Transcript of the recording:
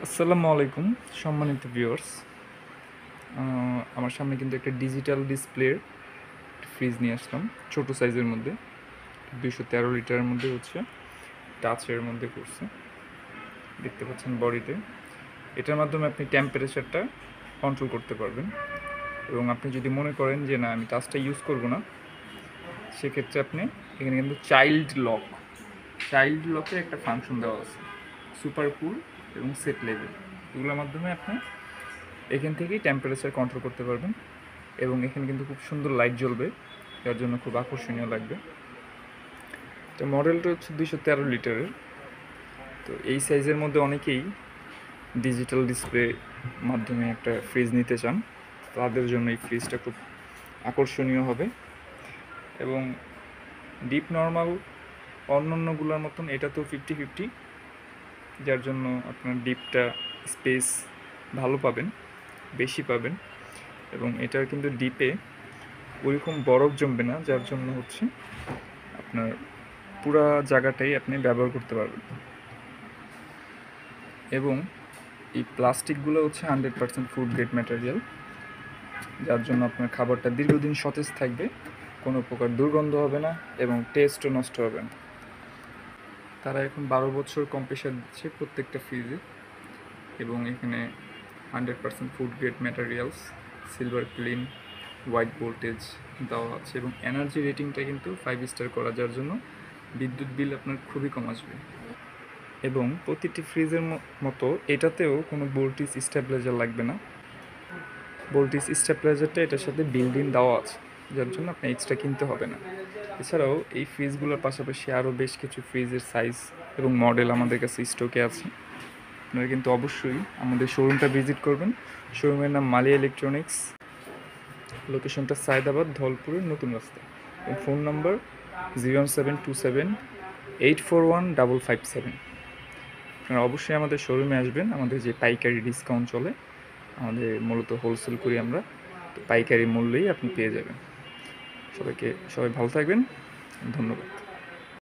আসসালামু আলাইকুম সম্মানিত ভিউয়ার্স। আমার সামনে কিন্তু একটা ডিজিটাল ডিসপ্লের ফ্রিজ নিয়ে আসলাম ছোট সাইজের মধ্যে। 213 লিটারের মধ্যে হচ্ছে টাচের মধ্যে করছে, দেখতে পাচ্ছেন বডিতে। এটার মাধ্যমে আপনি টেম্পারেচারটা কন্ট্রোল করতে পারবেন, এবং আপনি যদি মনে করেন যে না আমি টাচটা ইউজ করব না, সেক্ষেত্রে আপনি এখানে কিন্তু চাইল্ড লকের একটা ফাংশন দেওয়া আছে, সুপার কুল এবং সেট লেভেল। এগুলোর মাধ্যমে আপনি এখান থেকেই টেম্পারেচার কন্ট্রোল করতে পারবেন, এবং এখানে কিন্তু খুব সুন্দর লাইট জ্বলবে, যার জন্য খুব আকর্ষণীয় লাগবে। তো মডেলটা হচ্ছে 213 লিটারের। তো এই সাইজের মধ্যে অনেকেই ডিজিটাল ডিসপ্লে মাধ্যমে একটা ফ্রিজ নিতে চান, তাদের জন্য এই ফ্রিজটা খুব আকর্ষণীয় হবে। এবং ডিপ নর্মাল অন্যান্যগুলোর মতন এটাতেও 50-50, যার জন্য আপনার ডিপটা স্পেস ভালো পাবেন, বেশি পাবেন। এবং এটার কিন্তু ডিপে ওইরকম বরফ জমবে না, যার জন্য হচ্ছে আপনার পুরা জায়গাটাই আপনি ব্যবহার করতে পারবেন। এবং এই প্লাস্টিকগুলো হচ্ছে 100% ফুড গ্রেড ম্যাটেরিয়াল, যার জন্য আপনার খাবারটা দীর্ঘদিন সতেজ থাকবে, কোনো প্রকার দুর্গন্ধ হবে না এবং টেস্টও নষ্ট হবে না। তারা এখন 12 বছর কম্প্রেসার দিচ্ছে প্রত্যেকটা ফ্রিজে, এবং এখানে 100% food grade materials, silver clean, white voltage দেওয়া আছে, এবং এনার্জি রেটিংটা কিন্তু 5 স্টার করা, যার জন্য বিদ্যুৎ বিল আপনার খুবই কম আসবে। এবং প্রতিটি ফ্রিজের মতো এটাতেও কোনো ভোল্টেজ স্টেবিলাইজার লাগবে না। ভোল্টেজ স্টেবিলাইজারটা এটার সাথে বিল্ড ইন দেওয়া আছে, যার জন্য আপনি এক্সট্রা কিনতে হবে না। এছাড়াও এই ফ্রিজগুলোর পাশাপাশি আরও বেশ কিছু ফ্রিজের সাইজ এবং মডেল আমাদের কাছে স্টকে আছে। আপনারা কিন্তু অবশ্যই আমাদের শোরুমটা ভিজিট করবেন। শোরুমের নাম মালিয়া ইলেকট্রনিক্স, লোকেশনটা সায়দাবাদ ধলপুরের নতুন রাস্তা, এবং ফোন নাম্বার 01727841557। আপনারা অবশ্যই আমাদের শোরুমে আসবেন। আমাদের যে পাইকারি ডিসকাউন্ট চলে, আমাদের মূলত হোলসেল করি আমরা, তো পাইকারি মূল্যেই আপনি পেয়ে যাবেন। সবাই ভালো থাকবেন, ধন্যবাদ।